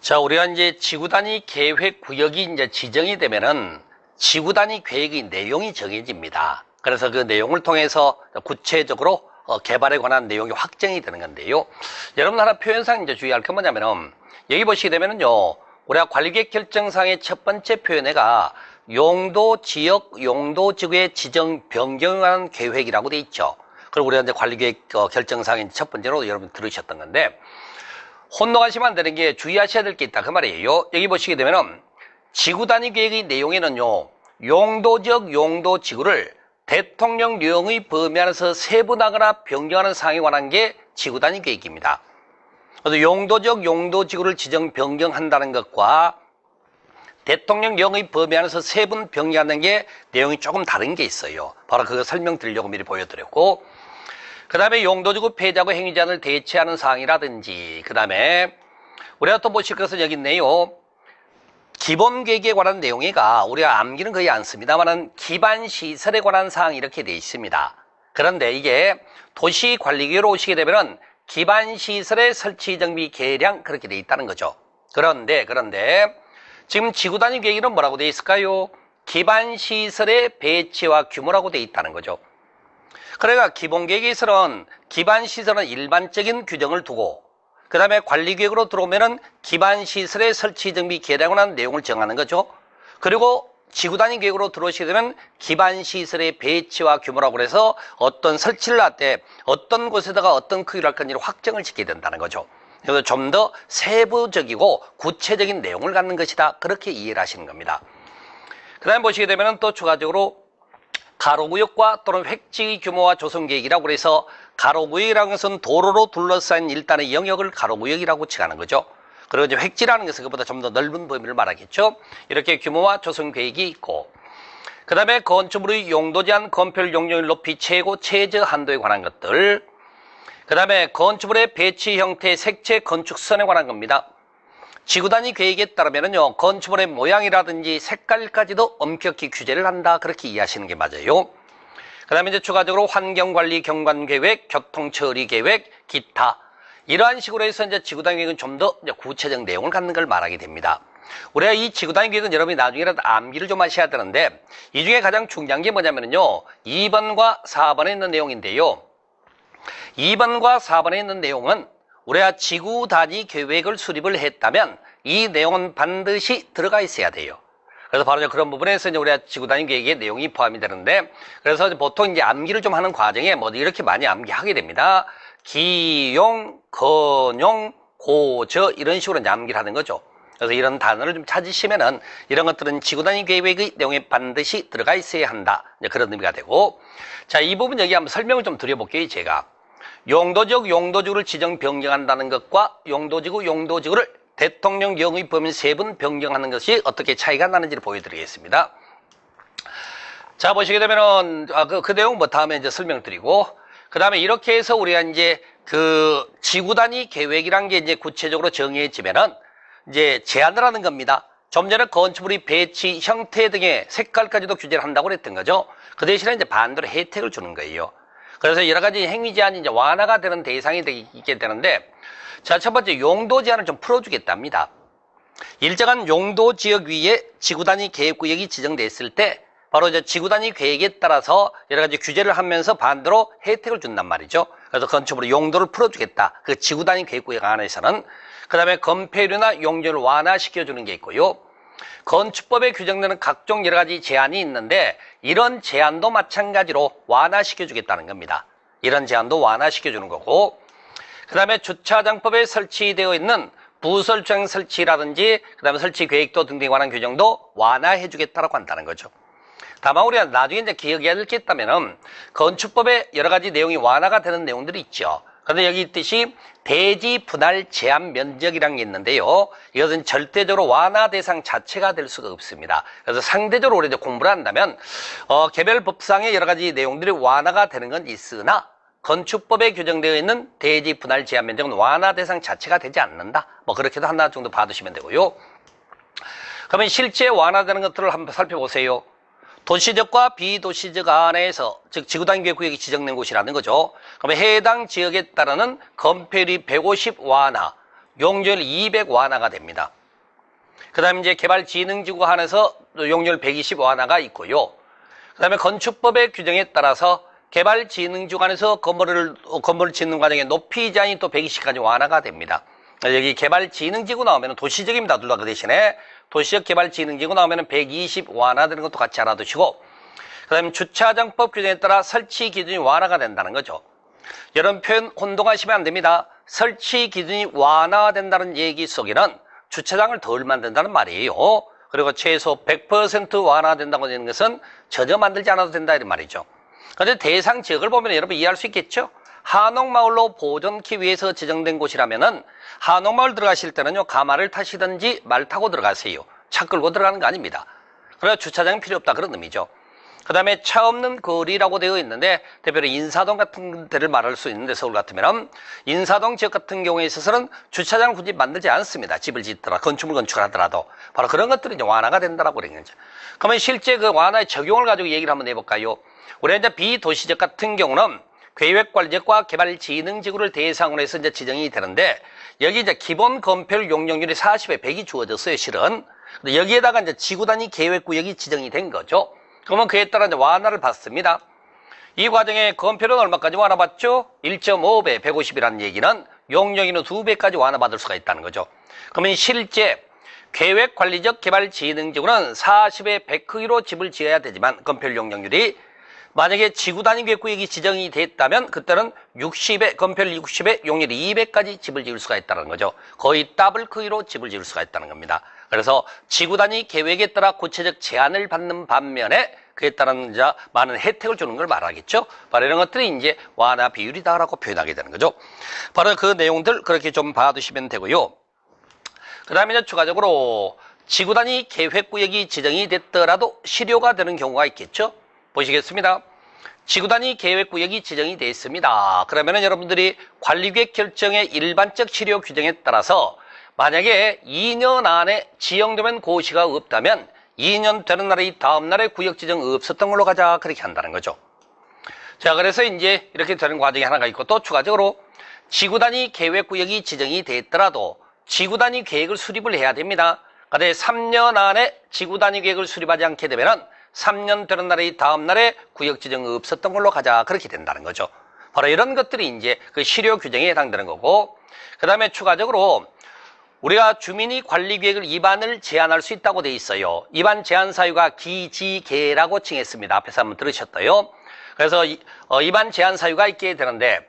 자, 우리가 이제 지구 단위 계획 구역이 이제 지정이 되면은 지구 단위 계획의 내용이 정해집니다. 그래서 그 내용을 통해서 구체적으로 개발에 관한 내용이 확정이 되는 건데요. 여러분 하나 표현상 이제 주의할 게 뭐냐면은 여기 보시게 되면은요, 우리가 관리계획 결정상의 첫 번째 표현에가 용도 지역, 용도 지구의 지정 변경에 관한 계획이라고 돼 있죠. 그리고 우리가 이제 관리계획 결정상의 첫 번째로 여러분 들으셨던 건데, 혼동하시면 안 되는 게 주의하셔야 될 게 있다 그 말이에요. 여기 보시게 되면은 지구 단위 계획의 내용에는요, 용도적 용도 지구를 대통령령의 범위 안에서 세분화하거나 변경하는 사항에 관한 게 지구 단위 계획입니다. 그래서 용도적 용도 지구를 지정 변경한다는 것과 대통령령의 범위 안에서 세분 변경하는 게 내용이 조금 다른 게 있어요. 바로 그거 설명드리려고 미리 보여드렸고, 그 다음에 용도지구 폐지하고 행위 제한을 대체하는 사항이라든지, 그 다음에 우리가 또 보실 것은 여기 있네요. 기본계획에 관한 내용이가 우리가 암기는 거의 안 씁니다만은 기반시설에 관한 사항이 이렇게 돼 있습니다. 그런데 이게 도시관리계획으로 오시게 되면은 기반시설의 설치 정비 계량 그렇게 돼 있다는 거죠. 그런데 지금 지구단위 계획에는 뭐라고 돼 있을까요? 기반시설의 배치와 규모라고 돼 있다는 거죠. 그러니까 기본계획에서는 기반시설은 일반적인 규정을 두고, 그 다음에 관리계획으로 들어오면은 기반시설의 설치 정비 계량에 관한 내용을 정하는 거죠. 그리고 지구단위 계획으로 들어오시게 되면 기반시설의 배치와 규모라고 해서 어떤 설치를 할 때 어떤 곳에다가 어떤 크기로 할 건지를 확정을 짓게 된다는 거죠. 그래서 좀 더 세부적이고 구체적인 내용을 갖는 것이다, 그렇게 이해를 하시는 겁니다. 그 다음에 보시게 되면 또 추가적으로 가로구역과 또는 획지 규모와 조성계획이라고 해서, 가로구역이라는 것은 도로로 둘러싼 일단의 영역을 가로구역이라고 칭하는 거죠. 그리고 이제 획지라는 것은 그보다 좀 더 넓은 범위를 말하겠죠. 이렇게 규모와 조성계획이 있고, 그 다음에 건축물의 용도 제한, 건폐율 용적률 높이 최고 최저 한도에 관한 것들, 그 다음에 건축물의 배치 형태, 색채, 건축선에 관한 겁니다. 지구단위 계획에 따르면요, 건축물의 모양이라든지 색깔까지도 엄격히 규제를 한다, 그렇게 이해하시는 게 맞아요. 그 다음에 이제 추가적으로 환경관리 경관계획, 교통처리계획, 기타, 이러한 식으로 해서 이제 지구단위 계획은 좀 더 구체적 내용을 갖는 걸 말하게 됩니다. 우리가 이 지구단위 계획은 여러분이 나중에라도 암기를 좀 하셔야 되는데, 이 중에 가장 중요한 게 뭐냐면요, 2번과 4번에 있는 내용인데요. 2번과 4번에 있는 내용은 우리가 지구 단위 계획을 수립을 했다면 이 내용은 반드시 들어가 있어야 돼요. 그래서 바로 그런 부분에서 이제 우리가 지구 단위 계획의 내용이 포함이 되는데, 그래서 보통 이제 암기를 좀 하는 과정에 뭐 이렇게 많이 암기하게 됩니다. 기용, 건용, 고저, 이런 식으로 이제 암기를 하는 거죠. 그래서 이런 단어를 좀 찾으시면은 이런 것들은 지구 단위 계획의 내용에 반드시 들어가 있어야 한다, 이제 그런 의미가 되고, 자, 이 부분 여기 한번 설명을 좀 드려볼게요, 제가. 용도적 용도지구를 지정 변경한다는 것과 용도지구를 대통령령의 범위 세분 변경하는 것이 어떻게 차이가 나는지를 보여드리겠습니다. 자, 보시게 되면은 그 내용 뭐 다음에 이제 설명드리고, 그 다음에 이렇게 해서 우리가 이제 그 지구 단위 계획이란 게 이제 구체적으로 정해지면은 이제 제한을 하는 겁니다. 좀 전에 건축물의 배치, 형태 등의 색깔까지도 규제를 한다고 그랬던 거죠. 그 대신에 이제 반대로 혜택을 주는 거예요. 그래서 여러 가지 행위 제한이 이제 완화가 되는 대상이 있게 되는데, 자, 첫 번째 용도 제한을 좀 풀어주겠답니다. 일정한 용도 지역 위에 지구 단위 계획 구역이 지정됐을 때 바로 이제 지구 단위 계획에 따라서 여러 가지 규제를 하면서 반대로 혜택을 준단 말이죠. 그래서 건축물의 용도를 풀어주겠다, 그 지구 단위 계획 구역 안에서는. 그 다음에 건폐율이나 용적을 완화시켜주는 게 있고요. 건축법에 규정되는 각종 여러 가지 제한이 있는데 이런 제한도 마찬가지로 완화시켜주겠다는 겁니다. 이런 제한도 완화시켜주는 거고, 그 다음에 주차장법에 설치되어 있는 부설주차장 설치라든지 그 다음에 설치 계획도 등등에 관한 규정도 완화해주겠다라고 한다는 거죠. 다만 우리가 나중에 이제 기억해야 될 게 있다면은 건축법에 여러 가지 내용이 완화가 되는 내용들이 있죠. 그런데 여기 있듯이 대지 분할 제한 면적이라는 게 있는데요. 이것은 절대적으로 완화 대상 자체가 될 수가 없습니다. 그래서 상대적으로 우리가 공부를 한다면 개별 법상의 여러 가지 내용들이 완화가 되는 건 있으나 건축법에 규정되어 있는 대지 분할 제한 면적은 완화 대상 자체가 되지 않는다, 뭐 그렇게도 하나 정도 봐두시면 되고요. 그러면 실제 완화되는 것들을 한번 살펴보세요. 도시적과 비도시적 안에서, 즉 지구단위 계획 구역이 지정된 곳이라는 거죠. 그러면 해당 지역에 따르는 건폐율이 150 완화, 용적률 200 완화가 됩니다. 그 다음에 이제 개발진흥지구 안에서 용적률 120 완화가 있고요. 그 다음에 건축법의 규정에 따라서 개발진흥지구 안에서 건물을 짓는 과정에 높이 제한이 또 120까지 완화가 됩니다. 여기 개발진흥지구 나오면 도시적입니다. 둘 다 그 대신에 도시적 개발진흥지구 나오면 120 완화되는 것도 같이 알아두시고, 그 다음에 주차장법 규정에 따라 설치 기준이 완화가 된다는 거죠. 이런 표현 혼동하시면 안 됩니다. 설치 기준이 완화된다는 얘기 속에는 주차장을 덜 만든다는 말이에요. 그리고 최소 100% 완화된다고 하는 것은 전혀 만들지 않아도 된다 이런 말이죠. 그런데 대상 지역을 보면 여러분 이해할 수 있겠죠? 한옥마을로 보존키 위해서 지정된 곳이라면은 한옥마을 들어가실 때는요, 가마를 타시든지 말 타고 들어가세요. 차 끌고 들어가는 거 아닙니다. 그래서 주차장이 필요 없다 그런 의미죠. 그 다음에 차 없는 거리라고 되어 있는데 대표로 인사동 같은 데를 말할 수 있는데 서울 같으면 인사동 지역 같은 경우에 있어서는 주차장을 굳이 만들지 않습니다. 집을 짓더라 건축물 건축하더라도 바로 그런 것들이 이제 완화가 된다라고 그런 거죠. 그러면 실제 그 완화의 적용을 가지고 얘기를 한번 해볼까요? 우리 이제 비도시적 같은 경우는 계획관리지역과 개발진흥지구를 대상으로 해서 이제 지정이 되는데 여기 이제 기본 건폐율 용적률이 40에 100이 주어졌어요, 실은. 근데 여기에다가 이제 지구단위 계획구역이 지정이 된 거죠. 그러면 그에 따라 이제 완화를 받습니다. 이 과정에 건폐율은 얼마까지 완화받죠? 1.5배, 150이라는 얘기는 용적률은 2배까지 완화받을 수가 있다는 거죠. 그러면 실제 계획관리적 개발진흥지구는 40에 100 크기로 집을 지어야 되지만 건폐율 용적률이 만약에 지구단위 계획구역이 지정이 됐다면 그때는 60에, 건폐율 60에 용률 200까지 집을 지을 수가 있다는 거죠. 거의 더블 크기로 집을 지을 수가 있다는 겁니다. 그래서 지구단위 계획에 따라 구체적 제한을 받는 반면에 그에 따른 이제 많은 혜택을 주는 걸 말하겠죠. 바로 이런 것들이 이제 완화 비율이다라고 표현하게 되는 거죠. 바로 그 내용들 그렇게 좀 봐두시면 되고요. 그 다음에 이제 추가적으로 지구단위 계획구역이 지정이 됐더라도 실효가 되는 경우가 있겠죠. 보시겠습니다. 지구단위 계획구역이 지정이 되어 있습니다. 그러면은 여러분들이 관리계획 결정의 일반적 실효 규정에 따라서 만약에 2년 안에 지정되면 고시가 없다면 2년 되는 날에 이 다음 날에 구역 지정 없었던 걸로 가자 그렇게 한다는 거죠. 자, 그래서 이제 이렇게 되는 과정이 하나가 있고 또 추가적으로 지구단위 계획구역이 지정이 됐더라도 지구단위 계획을 수립을 해야 됩니다. 근데 3년 안에 지구단위 계획을 수립하지 않게 되면은 3년 되는 날에 이 다음 날에 구역 지정 없었던 걸로 가자 그렇게 된다는 거죠. 바로 이런 것들이 이제 그 실효 규정에 해당되는 거고, 그 다음에 추가적으로 우리가 주민이 관리계획을 위반을 제한할 수 있다고 돼 있어요. 위반 제한 사유가 기지계라고 칭했습니다. 앞에서 한번 들으셨어요. 그래서 위반 제한 사유가 있게 되는데,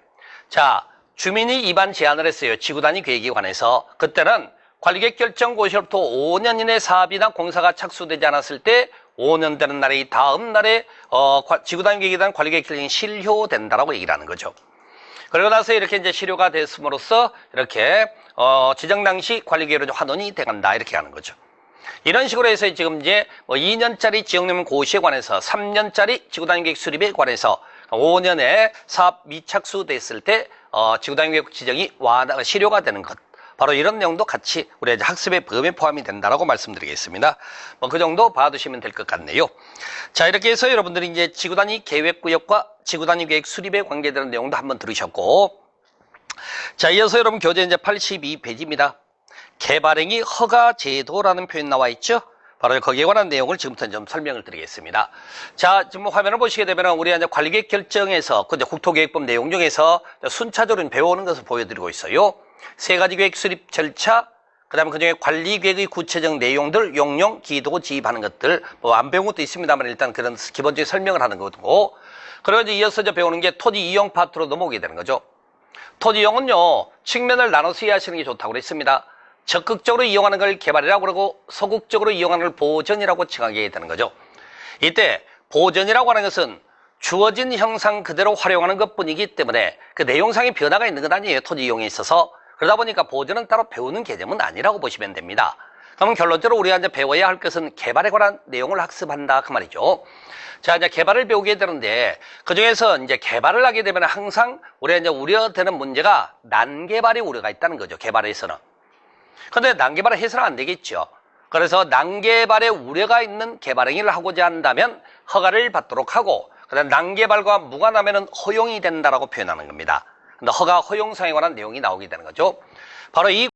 자, 주민이 위반 제한을 했어요. 지구단위 계획에 관해서. 그때는 관리계획 결정 고시로부터 5년 이내 사업이나 공사가 착수되지 않았을 때 5년 되는 날에 이 다음 날에 지구단위 계획에 대한 관리계획 결정이 실효된다라고 얘기를 하는 거죠. 그러고 나서 이렇게 이제 실효가 됐음으로써 이렇게 지정 당시 관리계획으로 환원이 돼간다 이렇게 하는 거죠. 이런 식으로 해서 지금 이제 2년짜리 지역내면 고시에 관해서 3년짜리 지구단위 계획 수립에 관해서 5년에 사업 미착수됐을 때 지구단위 계획 지정이 실효가 되는 것. 바로 이런 내용도 같이 우리 이제 학습의 범위에 포함이 된다라고 말씀드리겠습니다. 그 정도 봐두시면 될 것 같네요. 자, 이렇게 해서 여러분들이 이제 지구단위 계획구역과 지구단위 계획 수립에 관계되는 내용도 한번 들으셨고, 자, 이어서 여러분 교재 이제 82페이지입니다. 개발행위 허가 제도라는 표현 나와 있죠? 바로 거기에 관한 내용을 지금부터 좀 설명을 드리겠습니다. 자, 지금 화면을 보시게 되면 우리가 이제 관리계획 결정에서 그 국토계획법 내용 중에서 순차적으로 배워오는 것을 보여드리고 있어요. 세 가지 계획 수립 절차, 그 다음에 그중에 관리계획의 구체적 내용들, 용용, 기도, 지입하는 것들, 안 배운 것도 있습니다만 일단 그런 기본적인 설명을 하는 거고, 그리고 이제 이어서 배우는 게 토지 이용 파트로 넘어오게 되는 거죠. 토지 이용은요, 측면을 나눠서 이해하시는 게 좋다고 그랬습니다. 적극적으로 이용하는 걸 개발이라고 그러고, 소극적으로 이용하는 걸 보전이라고 칭하게 되는 거죠. 이때 보전이라고 하는 것은 주어진 형상 그대로 활용하는 것뿐이기 때문에 그 내용상의 변화가 있는 건 아니에요. 토지 이용에 있어서. 그러다 보니까 보전은 따로 배우는 개념은 아니라고 보시면 됩니다. 그러면 결론적으로 우리가 이제 배워야 할 것은 개발에 관한 내용을 학습한다 그 말이죠. 자, 이제 개발을 배우게 되는데 그중에서 이제 개발을 하게 되면 항상 우리가 이제 우려되는 문제가 난개발이 우려가 있다는 거죠. 개발에서는. 근데 난개발을 해서는 안 되겠죠. 그래서 난개발에 우려가 있는 개발행위를 하고자 한다면 허가를 받도록 하고, 그다음 난개발과 무관하면 허용이 된다라고 표현하는 겁니다. 근데 허가 허용사항에 관한 내용이 나오게 되는 거죠. 바로 이